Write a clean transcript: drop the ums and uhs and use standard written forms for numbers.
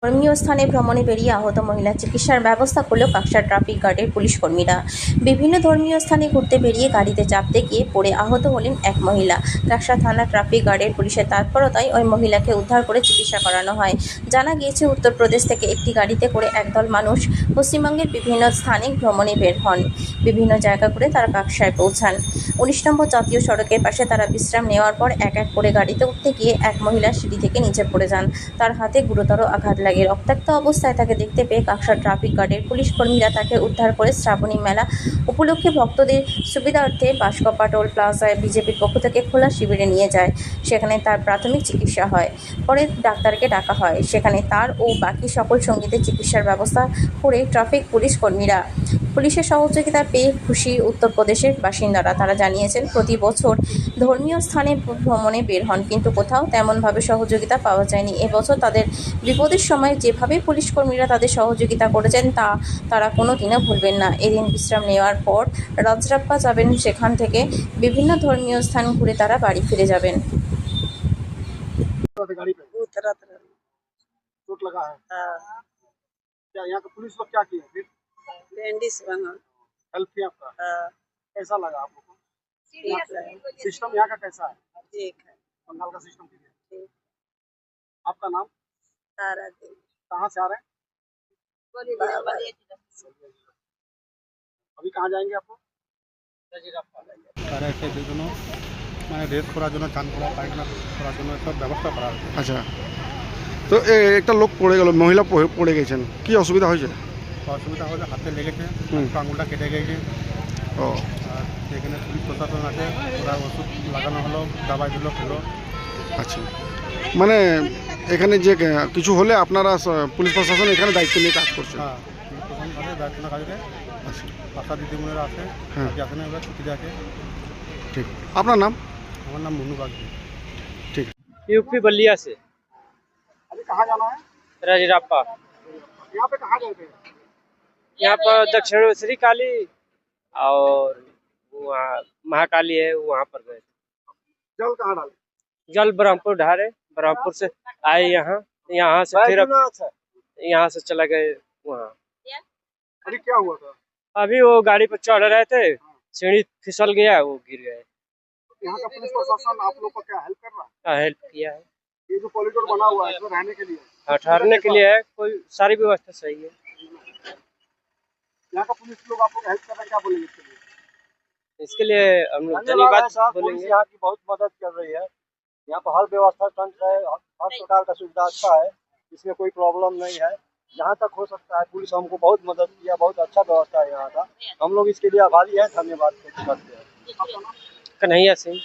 ধর্মীয় স্থানে ভ্রমণে বেরিয়ে আহত মহিলার চিকিৎসার ব্যবস্থা করল কাকসার ট্রাফিক গার্ডের পুলিশ কর্মীরা। বিভিন্ন ধর্মীয় স্থানে ঘুরতে বেরিয়ে গাড়িতে চাপতে গিয়ে পড়ে আহত হলেন এক মহিলা। কাকসা থানা ট্রাফিক গার্ডের পুলিশের তৎপরতায় ওই মহিলাকে উদ্ধার করে চিকিৎসা করানো হয়। জানা গিয়েছে, উত্তরপ্রদেশ থেকে একটি গাড়িতে করে একদল মানুষ পশ্চিমবঙ্গের বিভিন্ন স্থানে ভ্রমণে বের হন। বিভিন্ন জায়গা করে তারা কাকসায় পৌঁছান। ১৯ নম্বর জাতীয় সড়কের পাশে তারা বিশ্রাম নেওয়ার পর এক এক করে গাড়িতে উঠতে গিয়ে এক মহিলা সিঁড়ি থেকে নিচে পড়ে যান। তার হাতে গুরুতর আঘাত লাগে। রক্তাক্ত অবস্থায় তাকে দেখতে পেয়ে কাকসা ট্রাফিক গার্ডের পুলিশ কর্মীরা তাকে উদ্ধার করে শ্রাবণী মেলা উপলক্ষে ভক্তদের সুবিধার্থে বাঁশকপা টোল প্লাজায় বিজেপির পক্ষ থেকে খোলা শিবিরে নিয়ে যায়। সেখানে তার প্রাথমিক চিকিৎসা হয়। পরে ডাক্তারকে ডাকা হয়। সেখানে তার ও বাকি সকল সঙ্গীদের চিকিৎসার ব্যবস্থা করে ট্রাফিক পুলিশ কর্মীরা। পুলিশের সহযোগিতা পেয়ে খুশি উত্তরপ্রদেশের বাসিন্দারা। তারা জানিয়েছেন, প্রতি বছর ধর্মীয় স্থানে ভ্রমণে বের হন, কিন্তু কোথাও তেমনভাবে সহযোগিতা পাওয়া যায়নি। এবছর তাদের বিপদের সময় যেভাবে পুলিশ কর্মীরা তাদের সহযোগিতা করেছেন তা তারা কোনো দিনও ভুলবেন না। এদিন বিশ্রাম নেওয়ার পর রাজরাপ্পা যাবেন। সেখান থেকে বিভিন্ন ধর্মীয় স্থান ঘুরে তারা বাড়ি ফিরে যাবেন। गाड़ी पे चोट लगा है। क्या यहाँ का पुलिस लोग क्या किया फिर हेल्प किया आपका? कैसा लगा आप लोग को? सिस्टम यहाँ का कैसा है? ठीक है। बंगाल का सिस्टम ठीक है। ठीक। आपका नाम? तारा देवी। कहाँ से आ रहे हैं? अभी कहाँ जाएंगे आप लोग? মানে রেস্ট করার জন্য, চান করা, পায়খানা করার জন্য সব ব্যবস্থা করা হয়েছে। আচ্ছা, তো একটা লোক পড়ে গেল, মহিলা পড়ে গেছেন, কি অসুবিধা হয়েছে? অসুবিধা হলে হাতে লেগেছে, হুম। আঙুলটা কেটে গেছে। ও আর সেখানে পুলিশ প্রশাসন আছে, ওরা ওষুধ লাগানো হলো, দাবাই দিল, খেলো। আচ্ছা, মানে এখানে যে কিছু হলে আপনারা পুলিশ প্রশাসন এখানে দায়িত্ব নিয়ে কাজ করছে? হ্যাঁ, পুলিশ প্রশাসন আছে, দায়িত্ব না কাজে। আচ্ছা, আশা দিদিমণিরা আছে, হ্যাঁ, আসে না, ওরা ছুটিতে আছে। ঠিক। আপনার নাম? আমার নাম মুন্নু बागची। ঠিক। यूपी बलिया से अभी कहाँ जाना है? राजराप्पा। यहाँ पे कहाँ गए थे? यहाँ पर दक्षिणेश्वरी काली और वहाँ महाकाली है, वहाँ पर गए। जल कहाँ डाले? जल ब्रह्मपुर ढारे, ब्रह्मपुर से आए यहाँ, यहाँ से फिर यहाँ से चला गए वहाँ। अभी क्या हुआ था? अभी वो गाड़ी पर चढ़ रहे थे, सीढ़ी फिसल गया, वो गिर गए। यहाँ का पुलिस प्रशासन आप लोग को क्या हेल्प कर रहा है? हेल्प किया है। ये जो कॉरिडोर बना हुआ है इसमें रहने के लिए, ठहरने के लिए है, कोई सारी व्यवस्था सही है। यहाँ का पुलिस लोग आप लोग हेल्प कर रहे हैं, क्या बोलेंगे इसके लिए? इसके लिए हम लोग धन्यवाद पुलिस बोलेंगे। यहाँ की बहुत मदद कर रही है। यहाँ पर हर व्यवस्था तंत्र है, हर प्रकार का सुविधा अच्छा है, इसमें कोई प्रॉब्लम नहीं है। जहाँ तक हो सकता है पुलिस हमको बहुत मदद किया, बहुत अच्छा व्यवस्था है यहाँ का। हम लोग इसके लिए आभारी हैं, धन्यवाद करते हैं। कन्हैया सिंह।